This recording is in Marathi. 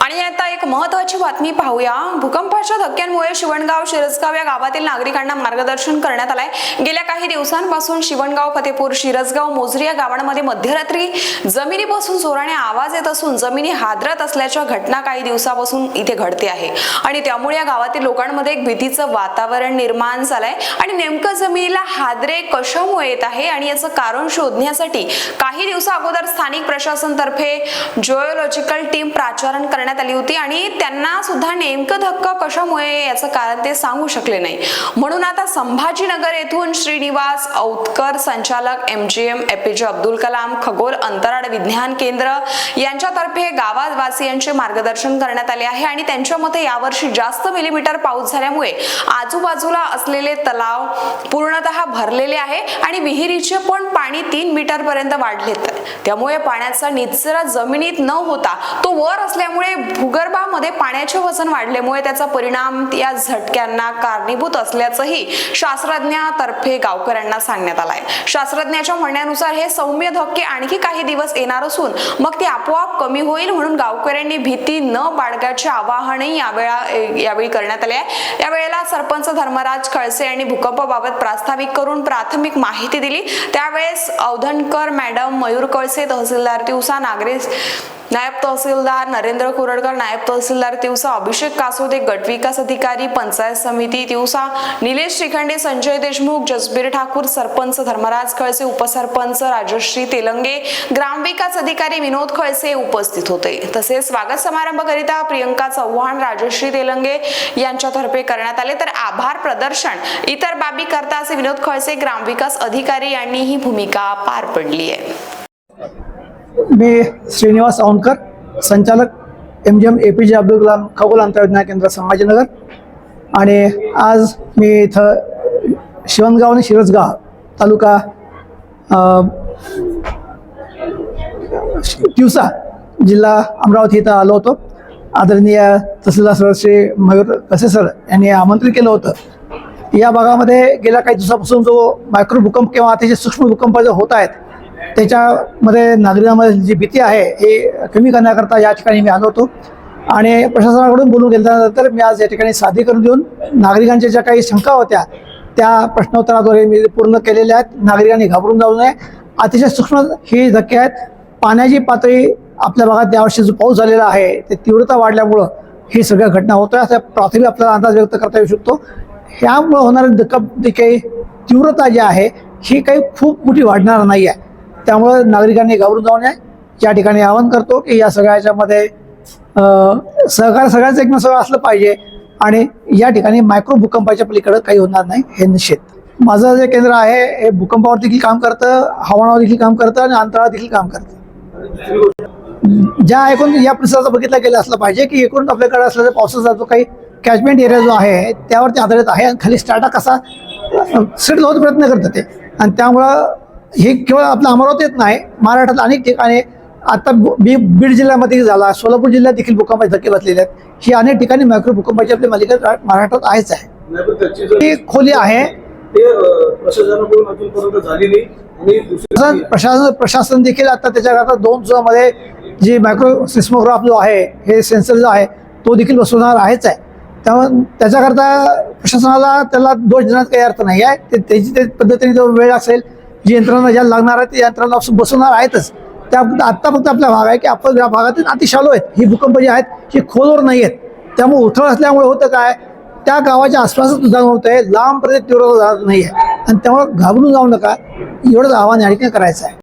आणि आता एक महत्त्वाची बातमी पाहूया। भूकंपाच्या धक्क्यांमुळे शिवणगाव शिरसगाव या गावातील नागरिकांना मार्गदर्शन करण्यात आलंय। गेल्या काही दिवसांपासून शिवणगाव, फतेपूर, शिरसगाव, मोझरी या गावांमध्ये मध्यरात्री जमिनीपासून जोराने आवाज येत असून जमिनी हादरत असल्याच्या घटना काही दिवसापासून इथे घडते आहे आणि त्यामुळे या गावातील लोकांमध्ये एक भीतीचं वातावरण निर्माण झालंय। आणि नेमकं जमिनीला हादरे कशामुळे येत आहे आणि याचं कारण शोधण्यासाठी काही दिवसा अगोदर स्थानिक प्रशासनातर्फे जिओलॉजिकल टीम प्राचारण करण्यात आली होती आणि त्यांना सुद्धा नेमकं धक्का कशामुळे याचं कारण ते सांगू शकले नाही। म्हणून आता संभाजीनगर येथून श्रीनिवास औतकर, संचालक MGM APJ अब्दुल कलाम खगोल अंतराळ विज्ञान केंद्र यांच्यातर्फे गाववासियांचे मार्गदर्शन करण्यात आले आहे आणि त्यांच्या मते यावर्षी जास्त मिलीमीटर पाऊस झाल्यामुळे आजूबाजूला असलेले तलाव पूर्णतः भरलेले आहे आणि विहिरीचे पण पाणी 3 मीटर पर्यंत वाढलेत। त्यामुळे पाण्याचा निचरा जमिनीत न होता तो वर असल्यामुळे भूगर्भामध्ये पाण्याचे वजन वाढल्यामुळे त्याचा परिणाम या झटक्यांना कारणीभूत असल्याचंही शास्त्रज्ञांतर्फे गावकऱ्यांना सांगण्यात आलंय। शास्त्रज्ञांच्या म्हणण्यानुसार हे सौम्य धक्के आणखी काही दिवस येणार असून मग ते आपोआप कमी होईल, म्हणून गावकऱ्यांनी भीती न बाळगायचे आवाहनही यावेळी करण्यात आले आहे। यावेळेला सरपंच धर्मराज खळसे यांनी भूकंपाबाबत प्रास्ताविक करून प्राथमिक माहिती दिली। त्यावेळेस औधणकर मॅडम, मयूर कळसे, तहसीलदार तिवसा, नायब तहसीलदार नरेंद्र कुरडकर, नायब तहसीलदार तिवसा अभिषेक कासोदे, गटविकास अधिकारी पंचायत समिती तिवसा निलेश श्रीखंडे, संजय देशमुख, जसबीर ठाकूर, सरपंच धर्मराज खळसे, उपसरपंच राजश्री तेलंगे, ग्रामविकास अधिकारी विनोद खळसे उपस्थित होते। तसेच स्वागत समारंभकरिता प्रियंका चव्हाण, राजश्री तेलंगे यांच्यातर्फे करण्यात आले। तर आभार प्रदर्शन इतर बाबी करता असे विनोद खळसे ग्रामविकास अधिकारी यांनी ही भूमिका पार पडली आहे। मी श्रीनिवास औतकर, संचालक MGM APJ अब्दुल कलाम खगोल अंतराळ विज्ञान केंद्र संभाजीनगर। आणि आज मी इथं शिवणगाव आणि शिरसगाव तालुका तिवसा जिल्हा अमरावती इथं आलो होतो। आदरणीय तहसीलदार सर श्री मयूर कसे सर यांनी आमंत्रित केलं होतं। या भागामध्ये गेल्या काही दिवसापासून जो मायक्रो भूकंप किंवा अतिशय सूक्ष्म भूकंप जे होत आहेत त्याच्यामध्ये नागरिकांमध्ये जी भीती आहे हे कमी करण्याकरता या ठिकाणी मी आलो होतो आणि प्रशासनाकडून बोलून गेल्यानंतर मी आज या ठिकाणी सादरीकरण देऊन नागरिकांच्या ज्या काही शंका होत्या त्या प्रश्नोत्तराद्वारे मी पूर्ण केलेल्या आहेत। नागरिकांनी घाबरून जाऊ नये। अतिशय सूक्ष्म ही धक्के आहेत। पाण्याची पातळी आपल्या भागात यावर्षी जो पाऊस झालेला आहे ते तीव्रता वाढल्यामुळं ही सगळ्या घटना होत्या असा प्राथमिक आपल्याला अंदाज व्यक्त करता येऊ शकतो। ह्यामुळं होणारी काही तीव्रता जी आहे ही काही खूप मोठी वाढणार नाही आहे। त्यामुळे नागरिकांनी घाबरून जाऊ नये। या ठिकाणी आवाहन करतो की या सगळ्या याच्यामध्ये सहकार सगळ्यांचं एकमेकांसह असलं पाहिजे आणि या ठिकाणी मायक्रो भूकंपाच्या पलीकडे काही होणार नाही हे निश्चित। माझं जे केंद्र आहे हे भूकंपावर देखील काम करतं, हवामानावर देखील काम करतं आणि अंतराळात देखील काम करतं। ज्या एकूण या परिसराचा बघितला गेला असलं पाहिजे की एकूण आपल्याकडे असलेला पावसाचा जो काही कॅचमेंट एरिया जो आहे त्यावरती आधारित आहे आणि खाली स्टार्टा कसा सेटल होत प्रयत्न करतं ते, आणि त्यामुळं हे केवळ आपल्या अमरावतीत नाही, महाराष्ट्रात अनेक ठिकाणी आता बीड जिल्ह्यामध्ये झाला, सोलापूर जिल्ह्यात देखील भूकंपाचे धक्के बसलेले आहेत। ही अनेक ठिकाणी मायक्रो भूकंपाची आपली मालिका महाराष्ट्रात आहेच आहे। ही खोली आहे प्रशासन देखील आता त्याच्याकरता 2 मध्ये जी मायक्रो सिस्मोग्राफ जो आहे हे सेन्सर जो आहे तो देखील बसवणार आहेच आहे। त्यामुळे त्याच्याकरता प्रशासनाला त्याला दोष देण्यात काही अर्थ नाही आहे। त्याची पद्धतीने जो वेळ असेल, जी यंत्रणा ज्याला लागणार आहे ती यंत्रणा बसवणार आहेतच। त्या आत्ता फक्त आपला भाग आहे की आपण या भागातील अतिशालो आहेत, ही भूकंप जी आहेत ही खोलवर नाही आहेत। त्यामुळे उथळ असल्यामुळे होतं काय, त्या गावाच्या आसपासच सुद्धा होतंय, लांबपर्यंत तीव्रता नाही आहे आणि त्यामुळे घाबरून जाऊ नका एवढंच आवाहन या ठिकाणी करायचं आहे।